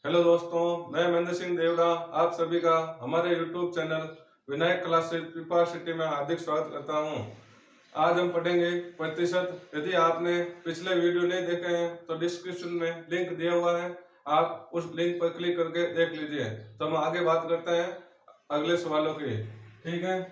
Hello दोस्तों, मैं महेंद्र सिंह देवड़ा आप सभी का हमारे यूट्यूब चैनल विनायक क्लासेस पीपा सिटी में हार्दिक स्वागत करता हूं। आज हम पढ़ेंगे प्रतिशत। यदि आपने पिछले वीडियो नहीं देखे हैं तो डिस्क्रिप्शन में लिंक दिया हुआ है, आप उस लिंक पर क्लिक करके देख लीजिए। तो हम आगे बात करते हैं अगले सवालों की। ठीक है,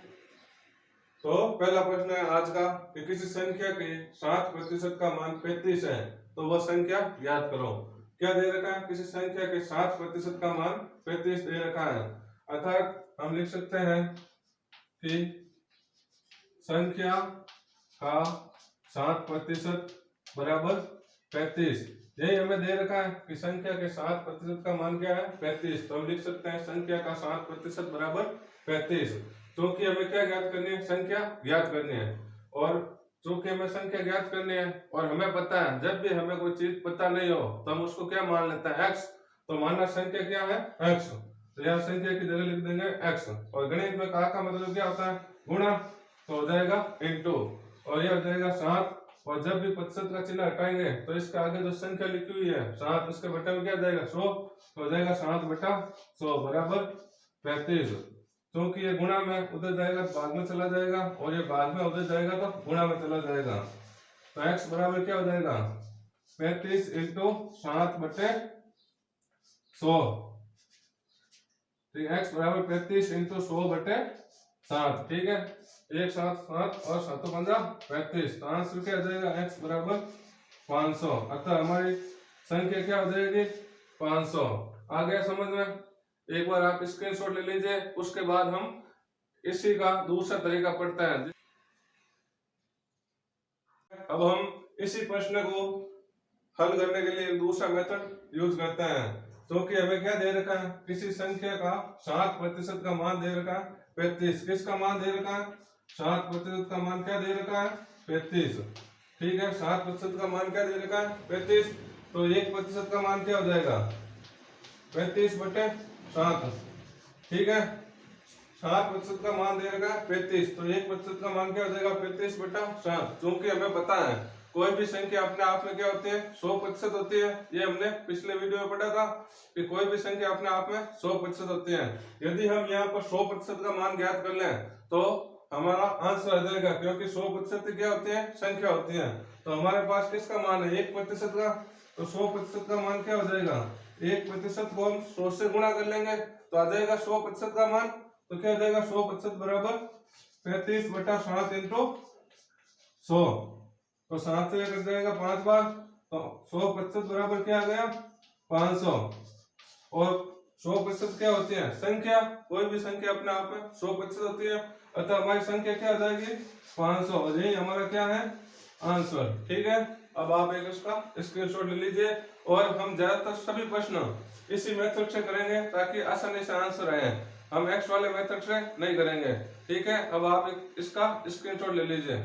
तो पहला प्रश्न है आज का कि किसी संख्या के 7% का मान 35 है तो वह संख्या ज्ञात करो। क्या दे रखा है? किसी संख्या के 7% का मान 35 दे रखा है, अर्थात हम लिख सकते हैं कि संख्या का 7% बराबर 35। यही हमें दे रखा है कि संख्या के 7% का मान क्या है? 35। तो हम लिख सकते हैं संख्या का 7% बराबर 35। क्योंकि हमें क्या ज्ञात करनी है? संख्या ज्ञात करनी है। और चूंकि हमें संख्या ज्ञात करनी है और हमें पता है जब भी हमें कोई चीज पता नहीं हो तो हम उसको क्या मान लेते हैं? एक्स। तो मानना संख्या क्या है? एक्स। तो यहाँ संख्या की जगह लिख देंगे एक्स। और गणित में का मतलब क्या होता है? गुणा। तो हो जाएगा इनटू, और यह हो जाएगा 7। और जब भी प्रतिशत का चिन्ह हटाएंगे तो इसके आगे जो संख्या लिखी हुई है 7, उसके बटे में क्या जाएगा? 100। तो हो जाएगा 7/100 बराबर 35। क्योंकि ये गुणा में उधर जाएगा तो भाग में चला जाएगा, और ये भाग में उधर जाएगा तो गुणा में चला जाएगा। तो x बराबर क्या हो जाएगा? 35 इंटू 7/100। ठीक है, x बराबर 35 इंटू 100/7। ठीक है, 1 7 7 और 7 15 35। तो आंसर क्या हो जाएगा? x बराबर 500। अतः हमारी संख्या क्या हो जाएगी? 500। आ गया समझ में? एक बार आप स्क्रीनशॉट ले लीजिए, उसके बाद हम इसी का दूसरा तरीका पढ़ते हैं। अब हम इसी प्रश्न को हल करने के लिए एक दूसरा मेथड यूज करते हैं। तो कि हमें क्या दे रखा है? किसी संख्या का 7% का मान दे रखा है 35। किसका मान दे रखा है? 7% का मान क्या दे रखा है? 35। ठीक है, 7% का मान क्या दे रखा है? 35। तो 1% का मान क्या हो जाएगा? 35/7। ठीक है, 7% का मान दे रखा है 35। तो 1% का मान क्या हो जाएगा? 35/7। क्योंकि हमें पता है कोई भी संख्या अपने आप में क्या होती है? 100% होती है। ये हमने पिछले वीडियो में पढ़ा था कि कोई भी संख्या अपने आप में 100% होती है। यदि हम यहाँ पर 100% का मान ज्ञात कर लें तो हमारा आंसर आ जाएगा, क्योंकि 100% क्या होती है? संख्या होती है। तो हमारे पास किसका मान है? 1% का। तो 100% का मान क्या हो जाएगा? 1% को हम 100 से गुणा कर लेंगे तो आ जाएगा 100% का मान। तो क्या हो जाएगा? 100% बराबर 35/7 इंटू 100। तो 7 से कट जाएगा 5 बार। तो 100% बराबर क्या आ गया? 500। और 100% क्या होती है? संख्या। कोई भी संख्या अपने आप में 100% होती है, अतः हमारी संख्या क्या आ जाएगी? 500। और यही हमारा क्या है? आंसर। ठीक है, अब आप एक इसका स्क्रीनशॉट ले लीजिए। और हम ज्यादातर सभी प्रश्न इसी मेथड से करेंगे ताकि आसानी से आंसर आए। हम एक्स वाले मेथड से नहीं करेंगे। ठीक है, अब आप इसका स्क्रीनशॉट ले लीजिए।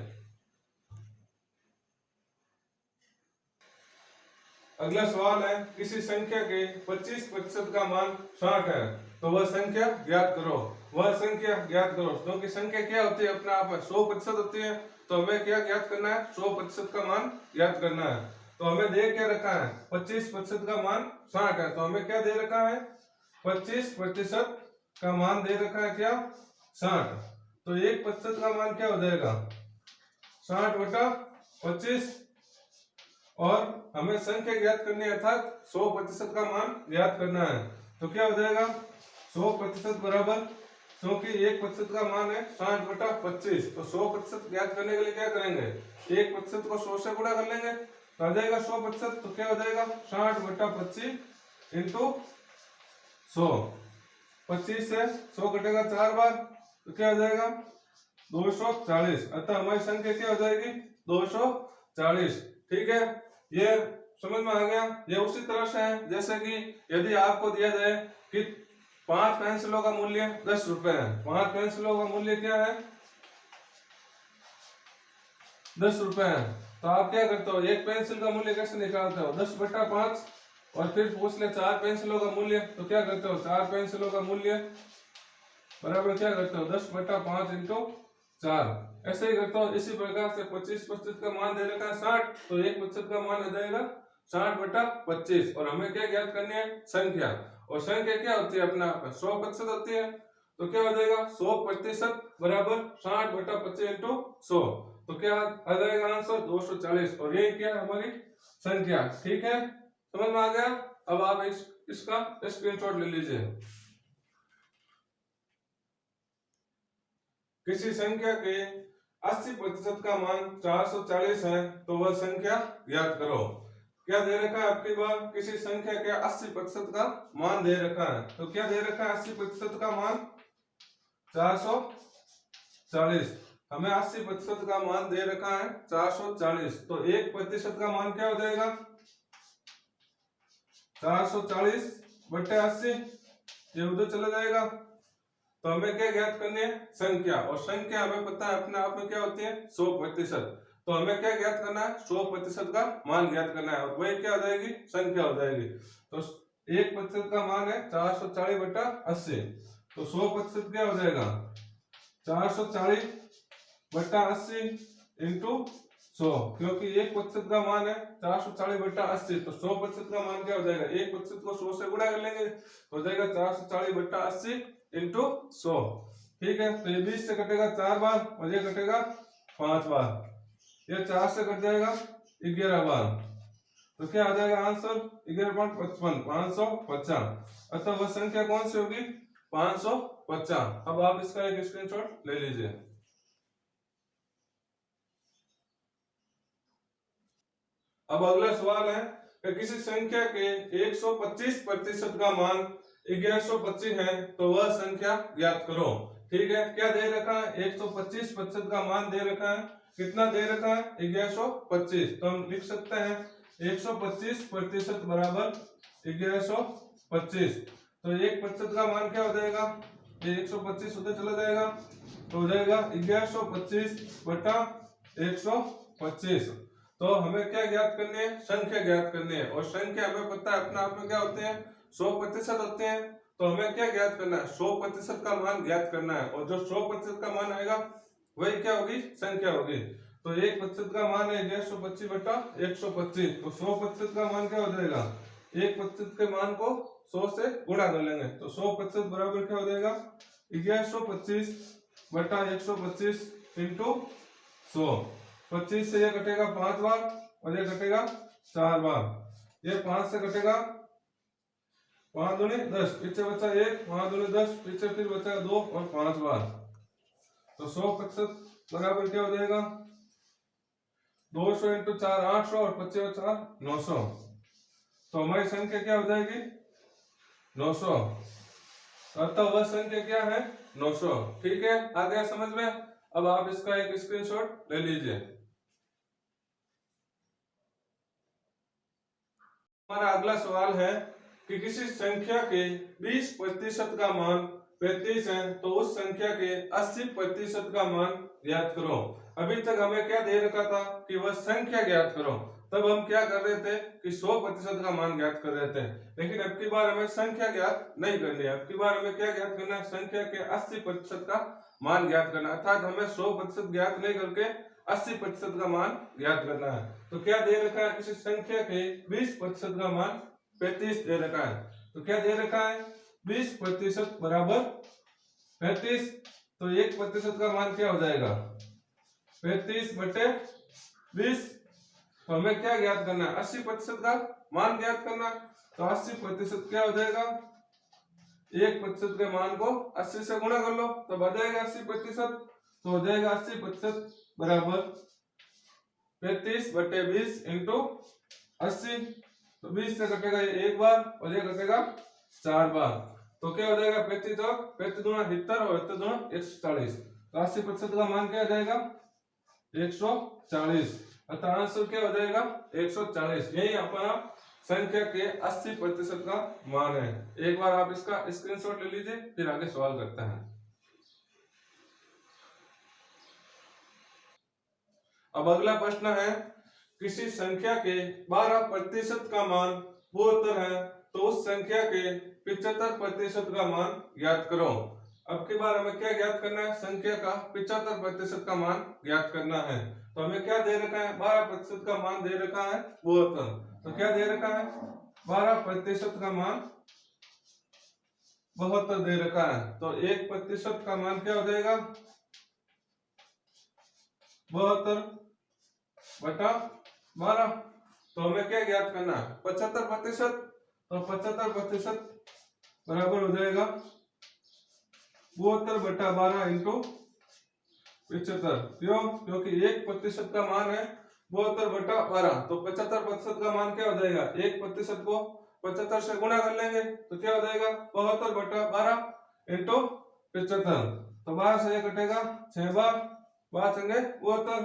अगला सवाल है किसी संख्या के 25% का मान 60 है तो वह संख्या ज्ञात करो। वह संख्या ज्ञात करो, क्योंकि संख्या क्या होती है? अपने आप में 100% होती है। तो हमें क्या ज्ञात करना है? 100% का मान ज्ञात करना है। तो हमें दे क्या रखा है? 25% का मान 60 है। तो हमें क्या दे रखा है? 25% का मान दे रखा है क्या? 60। तो 1% का मान क्या हो जाएगा? 60/25। और हमें संख्या ज्ञात करनी है, अर्थात 100% का मान ज्ञात करना है। तो क्या हो जाएगा? 100% बराबर, क्योंकि 1% का मान है 60/25। तो 100% ज्ञात करने के लिए क्या करेंगे? 1% को 100 से गुणा कर लेंगे तो आ जाएगा 100%। तो क्या हो जाएगा? 60/25 इंटू 100। 25 से 100 कटेगा 4 बार तो क्या हो जाएगा? 240। अतः हमारी संख्या क्या हो जाएगी? 240। ठीक है, ये समझ में आ गया। ये उसी तरह से है जैसे कि यदि आपको दिया जाए कि 5 पेंसिलों का मूल्य 10 रुपए है। 5 पेंसिलों का मूल्य क्या है? 10 रुपए है। तो आप क्या करते हो? एक पेंसिल का मूल्य कैसे निकालते हो? 10/5। और फिर पूछ ले 4 पेंसिलों का मूल्य, तो क्या करते हो? 4 पेंसिलों का मूल्य बराबर क्या करते हो? 10/5 इंटू 4। ऐसे ही करता हूँ। इसी प्रकार से 25% का मान दे रखा है 60। तो 1% का मान आ जाएगा 60/25 और हमें क्या ज्ञात करनी है, संख्या। और संख्या क्या होती है अपना 100% होती है। तो क्या हो जाएगा 100% बराबर 60/25 इंटू 100। तो क्या आ जाएगा आंसर 240 और ये क्या है हमारी संख्या। ठीक है, समझ में आ गया। अब आप इसका स्क्रीनशॉट ले लीजिए। किसी संख्या के 80% का मान 440 है तो वह संख्या ज्ञात करो। क्या दे रखा है आपकी बार, किसी संख्या के 80% का मान दे रखा है। तो क्या दे रखा है 80% का मान 440। हमें 80% का मान दे रखा है 440। तो 1% का मान क्या हो जाएगा 440/80, ये उधर चला जाएगा। तो हमें क्या ज्ञात करनी है, संख्या। और संख्या हमें पता है अपने आप में क्या होती है 100%। तो हमें क्या ज्ञात करना है 100% का मान ज्ञात करना है और वही क्या हो जाएगी संख्या हो जाएगी। तो 1% का मान है 440/80। तो 100% क्या हो जाएगा 440/80 इंटू 100, क्योंकि 1% का मान है 440/80। तो 100% का मान क्या हो जाएगा, 1% को 100 से गुणा कर लेंगे तो हो जाएगा 440/80 इंटू 100। ठीक है, तो ये 20 से कटेगा 4 बार और ये कटेगा 5 बार। ये 4 से कट जाएगा 11 बार। तो क्या आ जाएगा आंसर 11.55 550। अतः वह संख्या कौन सी होगी 550। अब आप इसका एक स्क्रीनशॉट ले लीजिए। अब अगला सवाल है कि किसी संख्या के 125% का मान 1125 है तो वह संख्या ज्ञात करो। ठीक है, क्या दे रखा है 125% का मान दे रखा है। कितना दे रखा है 1125। तो हम लिख सकते हैं 125% बराबर 1125। तो 1% का मान क्या हो जाएगा, ये 125 होते चला जाएगा तो हो जाएगा 1125/125। तो हमें क्या ज्ञात करनी है, संख्या ज्ञात करनी है। और संख्या हमें पता है अपने आप में क्या होते हैं 100% होते हैं। तो हमें क्या ज्ञात करना है 100% का मान ज्ञात करना है और जो 100% का मान आएगा वही क्या होगी संख्या होगी। तो 1% का मान है 1125/125। तो 100% का मान क्या हो जाएगा, 1% के मान को 100 से गुणा कर लेंगे तो 100% बराबर क्या हो जाएगा 1125/125 इंटू 100। 25 से ये कटेगा 5 बार और ये कटेगा 4 बार। ये 5 से कटेगा 5 दूनी 10, पीछे बचा 1, 5 दूनी 10, पीछे फिर बचेगा 2 और 5 बार। तो 100% बराबर क्या हो जाएगा 200 इंटू 4 800 और 25 और 4 900। तो हमारी संख्या क्या हो जाएगी 900। अतः वह संख्या क्या है 900। ठीक है, आ गया समझ में। अब आप इसका एक स्क्रीनशॉट ले लीजिए। हमारा अगला सवाल है कि किसी संख्या के 20% का मान 35 है तो उस संख्या के 80% का मान ज्ञात करो। अभी तक हमें क्या दे रखा था कि वह संख्या ज्ञात करो। तब हम क्या कर रहे थे कि 100% का मान ज्ञात कर रहे थे। लेकिन अब की बार हमें संख्या ज्ञात नहीं करनी है। अब की बार हमें क्या ज्ञात करना है, संख्या के 80% का मान ज्ञात करना है। अर्थात हमें 100% ज्ञात नहीं करके 80% का मान ज्ञात करना है। तो क्या दे रखा है, किसी संख्या के 20% का मान 35 दे रखा है। तो क्या दे रखा है 20% बराबर 35। तो 1% का मान क्या हो जाएगा 35/20। तो हमें क्या ज्ञात करना है 80% का मान ज्ञात करना है। तो 80% क्या हो जाएगा 1% के मान को 80 से गुणा कर लो तब आ जाएगा 80%। तो हो जाएगा 80% बराबर 35/20 इंटू 80। तो 20 से कटेगा ये 1 बार और ये कटेगा 4 बार। तो क्या हो जाएगा 35 और 35 दूना 70 और 70 दूना 140। तो 80% का मान क्या हो जाएगा 140। अतः आंसर क्या हो जाएगा 140। यही अपना संख्या के 80% का मान है। एक बार आप इसका स्क्रीनशॉट ले लीजिए फिर आगे सवाल करते हैं। अब अगला प्रश्न है, किसी संख्या के 12% का मान पूर्णोत्तर है तो उस संख्या के 75% का मान ज्ञात करो। अब की बार हमें क्या ज्ञात करना है, संख्या का 75% का मान ज्ञात करना है। तो हमें क्या दे रखा है, 12% का मान दे रखा है 72। तो क्या दे रखा है, 12% का मान 72 दे रखा है। तो 1% का मान क्या हो जाएगा, 72 बटा 12। तो हमें क्या ज्ञात करना है, 75%। तो 75% बराबर हो जाएगा 72 बटा 12 इंटू 75। क्यों, क्योंकि 1% का मान है 72 बटा 12। तो 75% का मान क्या हो जाएगा, 1% को 75 से गुणा कर लेंगे तो क्या हो जाएगा, 72 बटा 12 इंटू 75। तो 12 से ये कटेगा 6 बार, 12 संगे 72,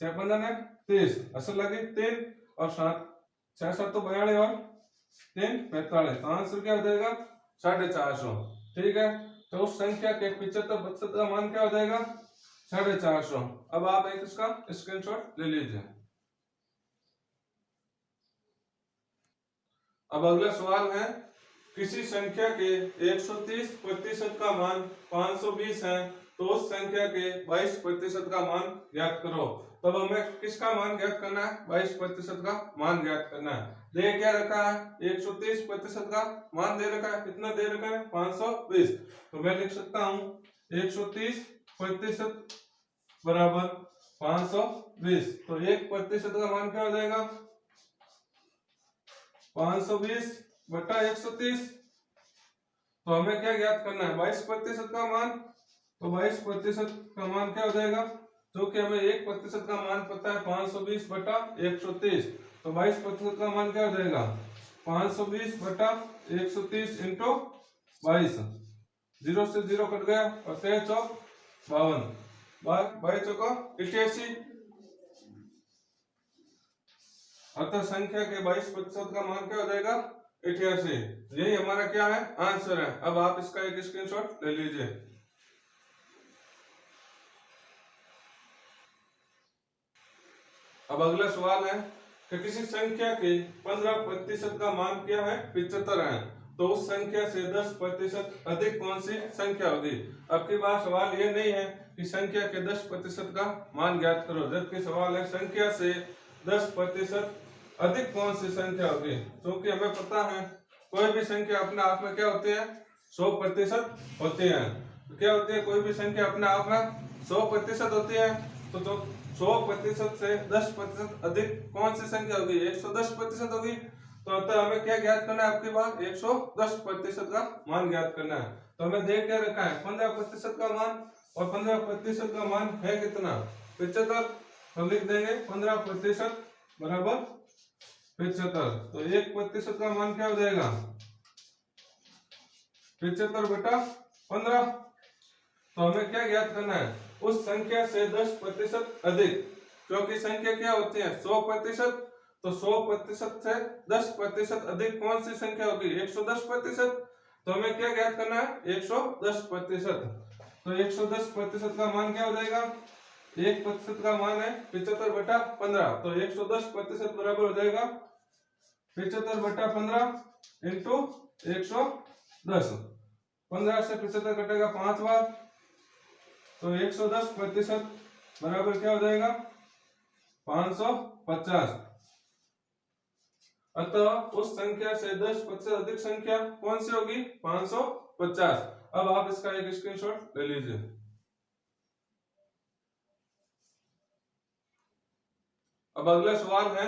6 15 30, असल लगी 3 और 7 6 7 तो 42 और 3 45। तो आंसर क्या हो जाएगा 450। ठीक है, तो उस संख्या के 75% का मान क्या हो जाएगा 450। अब आप एक इसका स्क्रीनशॉट ले लीजिए। अब अगला सवाल है, किसी संख्या के 130% का मान 520 है, तो उस संख्या के 22% का मान ज्ञात करो। तब हमें किसका मान ज्ञात करना है, 22% का मान ज्ञात करना है। दे क्या रखा है, 130% का मान दे रखा है, कितना दे रखा है 520। तो मैं लिख सकता हूँ 130% बराबर 520। तो 1% का मान क्या हो जाएगा, 520 बटा 130। तो हमें क्या ज्ञात करना है, 22% का मान। तो 22% का मान क्या हो जाएगा, जो कि हमें 1% का मान पता है 520 बटा 130। तो 22% का मान क्या हो जाएगा, 520 बटा 130 इंटू 22। 0 से 0 कट गया और 13 चौक 52, 22 चौका 88। अतः संख्या के 22% का मान क्या हो जाएगा 88। यही हमारा क्या है, आंसर है। अब आप इसका एक स्क्रीनशॉट ले लीजिए। अब अगला सवाल है कि किसी संख्या के 15% का मान क्या है 75 है, तो उस संख्या से 10% अधिक कौन सी संख्या होगी। अब की बार सवाल ये नहीं है कि संख्या के 10% का मान ज्ञात करो, जबकि सवाल है संख्या से 10% अधिक कौन सी संख्या होगी। क्योंकि हमें पता है कोई भी संख्या अपने आप में क्या होती है 100% होती है। तो क्या होती है, कोई भी संख्या अपने आप में 100% होती है। तो जो 100% से 10% अधिक कौन सी संख्या होगी, 110% होगी। तो अतः हमें क्या ज्ञात करना है, आपके पास 110% का मान ज्ञात करना है। तो हमें देख क्या रखा है 15% का मान, और 15% का मान है कितना 75। तो लिख देंगे 15% बराबर 75। तो 1% का मान क्या हो जाएगा 75 बटा 15। तो हमें क्या ज्ञात करना है, उस संख्या से 10% अधिक। क्योंकि संख्या क्या होती है 100%। तो 100% से 10% अधिक कौन सी संख्या होगी 110%। तो हमें क्या ज्ञात करना है 110%। तो 110% का मान क्या हो जाएगा, 1% का मान है 75 बटा 15। तो 110% बराबर हो जाएगा 75 बटा 15 इंटू 110। 15 से 75 कटेगा 5 बार, तो 110% बराबर क्या हो जाएगा 550। अतः उस संख्या से 10% अधिक संख्या कौन सी होगी 550। अब आप इसका एक स्क्रीनशॉट ले लीजिए। अब अगला सवाल है,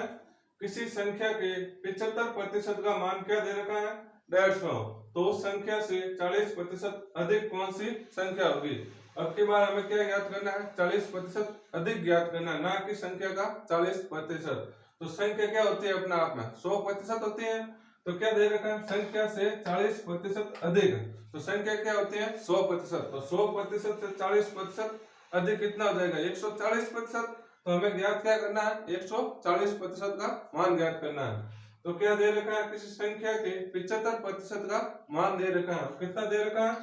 किसी संख्या के 75% का मान क्या दे रखा है 150। तो उस संख्या से 40% अधिक कौन सी संख्या होगी। अब की बार हमें क्या ज्ञात करना है 40% अधिक ज्ञात करना है, ना कि संख्या का 40%। तो संख्या क्या होती है अपने आप में 100% होती है। तो क्या दे रखा है संख्या से 40% अधिक। तो संख्या क्या होती है 100%। तो 100% से 40% अधिक कितना हो जाएगा 140%। तो हमें ज्ञात क्या करना है 140% का मान ज्ञात करना है। तो क्या दे रखा है, किसी संख्या के 75% का मान दे रखा है, कितना दे रखा है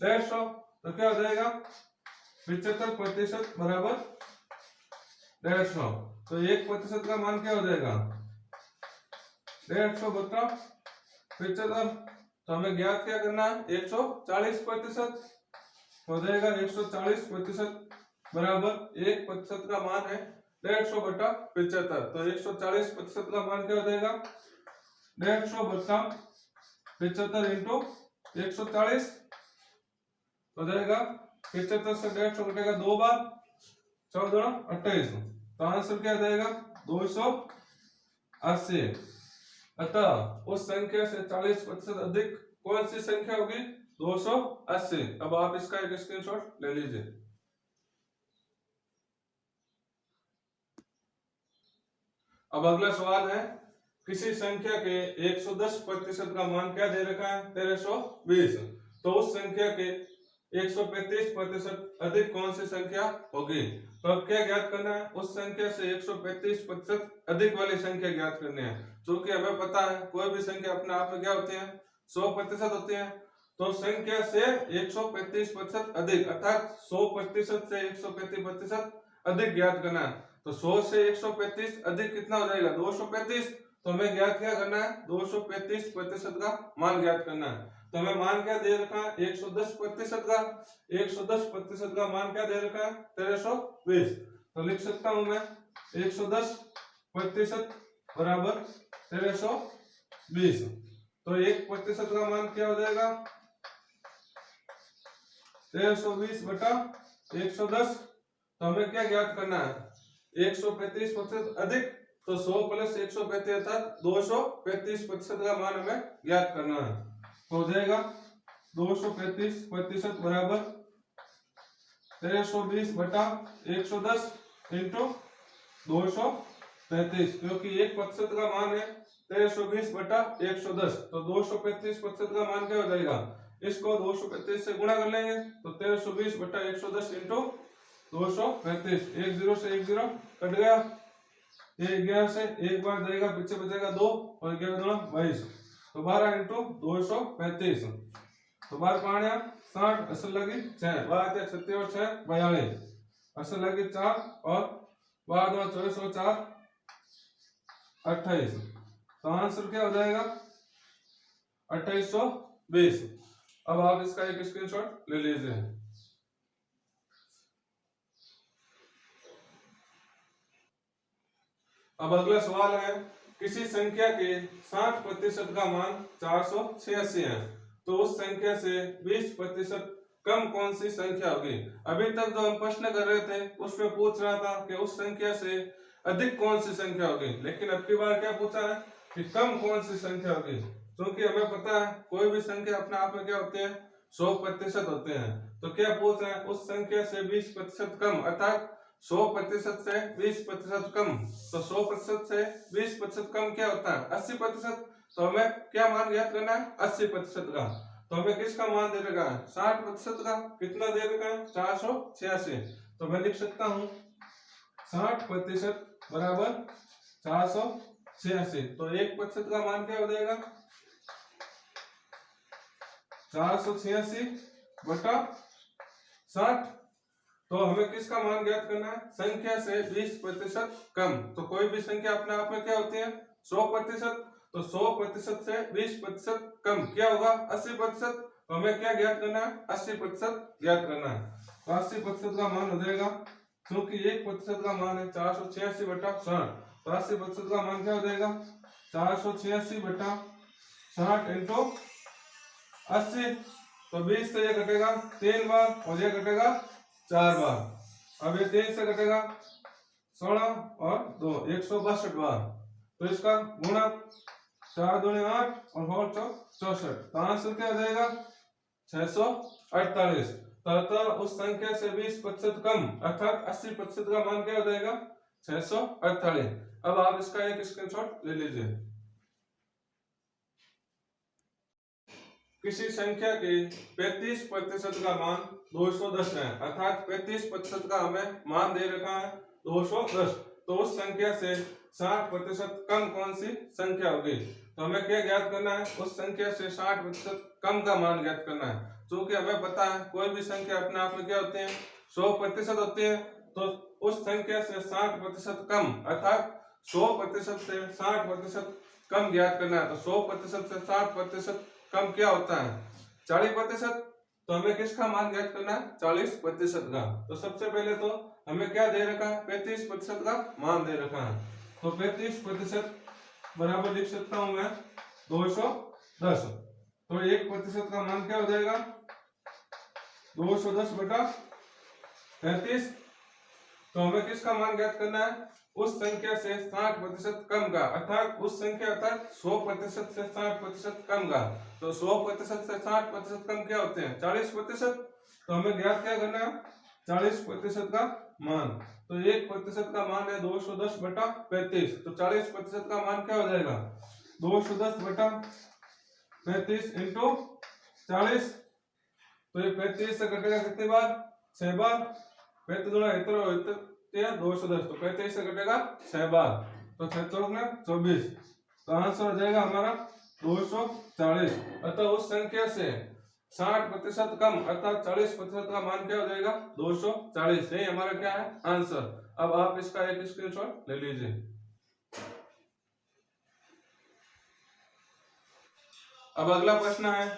150। तो क्या हो जाएगा 75% बराबर 150। तो 1% का मान क्या हो जाएगा 150 बटा 75। तो हमें ज्ञात क्या करना है 140%। हो जाएगा 140% बराबर 1% का मान है 150 बटा 75। तो 140% का मान क्या हो जाएगा 150 बटा 75 इंटू 140 हो जाएगा। 75 से 150 घटेगा 2 बार, 14 28। तो आंसर क्या आ जाएगा 280। अतः उस संख्या से 40% अधिक कौन सी संख्या होगी 280। अब आप इसका एक स्क्रीनशॉट ले लीजिए। अब अगला सवाल है किसी संख्या के 110% का मान क्या दे रखा है 1320। तो उस संख्या के 135% अधिक कौन सी संख्या होगी। तो अब क्या ज्ञात करना है उस संख्या से 135% अधिक वाली संख्या ज्ञात करनी है। क्योंकि हमें पता है कोई भी संख्या अपने आप में क्या होती है 100% होती है। तो संख्या से 135% अधिक अर्थात 100% से 135% अधिक ज्ञात करना है। तो 100 से 135 अधिक कितना हो जाएगा 235। तो हमें ज्ञात क्या करना है 235% का मान ज्ञात करना है। तो हमें मान क्या दे रखा है 110% का। 110% का मान क्या दे रखा है 1320। तो लिख सकता हूं मैं 110% बराबर 1320। तो 1% का मान क्या हो जाएगा 1320 बटा 110। तो हमें क्या ज्ञात करना है 135% अधिक। तो 100 प्लस 135 अर्थात 235% का मान हमें ज्ञात करना है। तो हो जाएगा 235% बराबर 1320 बटा 110 इंटू 235। क्योंकि 1% का मान है 1320 बटा 110। तो 235% का मान क्या हो जाएगा इसको 235 से गुणा कर लेंगे। तो 1320 बटा 110 इंटू 235। 1 0 से 1 0 कट गया। ये 11 से एक बार जाएगा पीछे बचेगा 2 और 11 दूना 22। तो 12 इंटू 235। तो 12 पाँच 60 असल लगी 6 बात है 36 और 6 42 असल लगी 4 और 12 दूना 24 और 4 28। तो आंसर क्या हो जाएगा 2820। अब आप इसका एक स्क्रीनशॉट ले लीजिए। अब अगला सवाल है किसी संख्या के 60% का मान 486 है। तो उस संख्या से 20% कम कौन सी संख्या होगी। अभी तक जो हम प्रश्न कर रहे थे उसमें पूछ रहा था कि उस संख्या से अधिक कौन सी संख्या होगी। लेकिन अब की बार क्या पूछा है कि कम कौन सी संख्या होगी। क्योंकि हमें पता है कोई भी संख्या अपने आप में क्या होते हैं 100% होते हैं। तो क्या पूछ रहा है उस संख्या से 20% कम अर्थात 100% से 20% कम। तो 100% से 20% कम क्या होता है 80%। तो हमें क्या मान ज्ञात करना है 80% का। तो हमें किसका मान दे रखा है 60% का। कितना दे रखा है 486। तो मैं लिख सकता हूं 60% बराबर 486। तो 1% का मान क्या हो जाएगा 486 बटा 60। तो हमें किसका मान ज्ञात करना है संख्या से 20% कम। तो कोई भी संख्या अपने आप में क्या होती है 100%। तो 100% से 20% कम क्या होगा 80%। तो हमें क्या ज्ञात करना है 80% ज्ञात करना है। तो 80% का मान हो जाएगा क्योंकि 1% का मान है 486 बटा 60। तो 80% का मान क्या हो जाएगा 486 बटा 60 इंटू 80। तो 20 से ये घटेगा 3 बार और ये घटेगा 4 बार। अब ये 3 से घटेगा 16 और 2 162 बार। तो इसका गुणा 4 दूनी 8 और 4 64। तो आंसर क्या हो जाएगा 648। तो उस संख्या से 20% कम अर्थात 80% का मान क्या हो जाएगा 648। अब आप इसका एक स्क्रीनशॉट ले लीजिए। किसी संख्या के 35% का मान 210 है अर्थात 35% का हमें मान दे रखा है 210। तो उस संख्या से 60% कम कौन सी संख्या होगी। तो हमें क्या ज्ञात करना है उस संख्या से 60% कम का मान ज्ञात करना है। क्योंकि हमें पता है कोई भी संख्या अपने आप में क्या होती है 100% होती है। तो उस संख्या से 60% कम अर्थात 100% से 60% कम ज्ञात करना है। तो 100% से 60% कम क्या होता है 40%। तो हमें किसका मान ज्ञात करना है? 40% का। तो सबसे पहले तो हमें क्या दे रखा है? 35% का मान दे रखा है। तो 35% बराबर लिख सकता हूं मैं 210। तो 1% का मान क्या हो जाएगा? 210 बटा 35। तो हमें किसका मान ज्ञात करना है? उस संख्या से 60% कम का, अर्थात उस संख्या अर्थात 100% से 60% कम का। तो 100% से 60% कम क्या होते हैं? 40%। तो हमें ज्ञात क्या करना है? 40% का मान। तो 1% का मान है 210 बटा 35। तो 40% का मान क्या हो जाएगा? 210 बटा 35 इंटू 40। तो ये 35 से कटेगा कितनी बार? 6 बार। 35 गुणा 210। तो 35 से कटेगा 6 बार। तो 6 चौक में 24। तो आंसर हो जाएगा हमारा 240। अतः उस संख्या से 60% कम अर्थात 40% का मान क्या हो जाएगा? 240। यही हमारा क्या है? आंसर। अब आप इसका एक स्क्रीनशॉट ले लीजिए। अब अगला प्रश्न है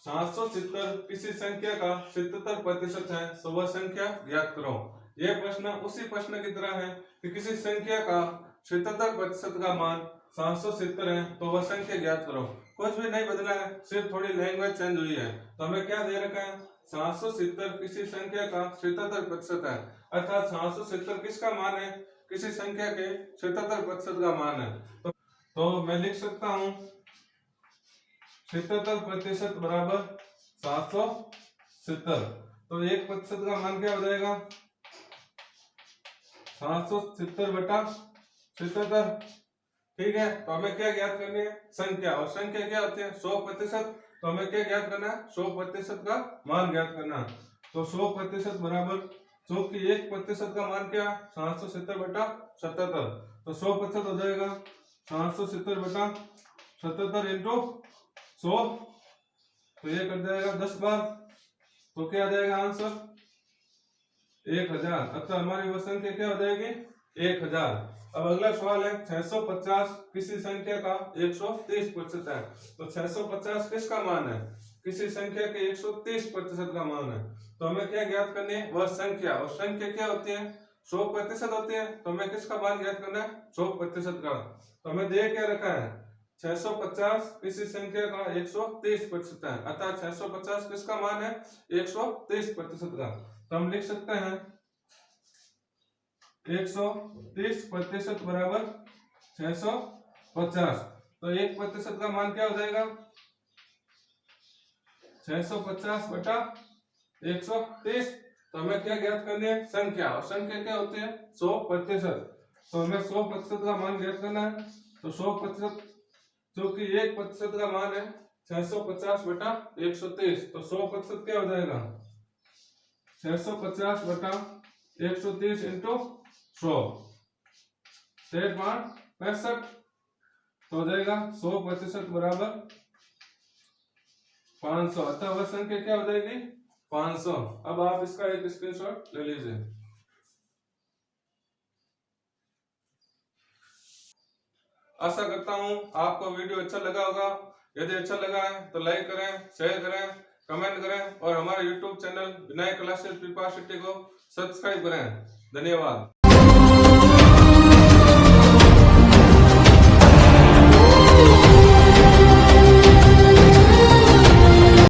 770 किसी संख्या का 77% है, तो वह संख्या ज्ञात करो। यह प्रश्न उसी प्रश्न की तरह है कि किसी संख्या का 77% का मान 770 है, तो वह संख्या ज्ञात करो। कुछ भी नहीं बदला है, सिर्फ थोड़ी लैंग्वेज चेंज हुई है। तो हमें क्या दे रखा है? 770 किसी संख्या का 77% है, अर्थात 770 किसका मान है? किसी संख्या के 77% का मान है। तो मैं लिख सकता हूं 77% बराबर 770। तो 1% का मान क्या हो जाएगा? 770 बटा 77। ठीक है। तो हमें क्या ज्ञात करनी है? संख्या। और संख्या क्या होती है? 100%। तो हमें क्या ज्ञात करना है? 100% का मान ज्ञात करना है। तो 100% बराबर, चूंकि 1% का मान क्या है? 770 बटा 77। तो 100% हो जाएगा 770 बटा 77 इंटू 100। तो ये कर जाएगा 10 बार। तो क्या आ जाएगा आंसर? 1000। अतः हमारी वह संख्या क्या हो जाएगी? 1000। अब अगला सवाल है 650 किसी संख्या का 130% है। तो 650 किसका मान है? किसी संख्या के 130% का मान है। तो हमें क्या ज्ञात करनी है? वह संख्या। और संख्या क्या होती है? 100% होती है। तो हमें किसका मान ज्ञात करना है? 100% का। तो हमें दे क्या रखा है? 650 किसी संख्या का 130% है, अर्थात 650 किसका मान है? 130% का। तो हम लिख सकते हैं 130% बराबर 650। तो 1% का मान क्या हो जाएगा? 650 बटा 130। तो हमें क्या ज्ञात करनी है? संख्या। और संख्या क्या होती है? 100%। तो हमें 100% का मान ज्ञात करना है। तो 100%, जो कि 1% का मान है 650 बटा 130। तो 100% क्या हो जाएगा? 650 बटा 130 इंटू 100। 65। तो हो जाएगा 100% बराबर 500। अतः वह संख्या क्या हो जाएगी? 500। अब आप इसका एक स्क्रीनशॉट ले लीजिए। आशा करता हूं आपको वीडियो अच्छा लगा होगा। यदि अच्छा लगा है तो लाइक करें, शेयर करें, कमेंट करें और हमारे YouTube channel Vinayak classes preparatory को सब्सक्राइब करें। धन्यवाद।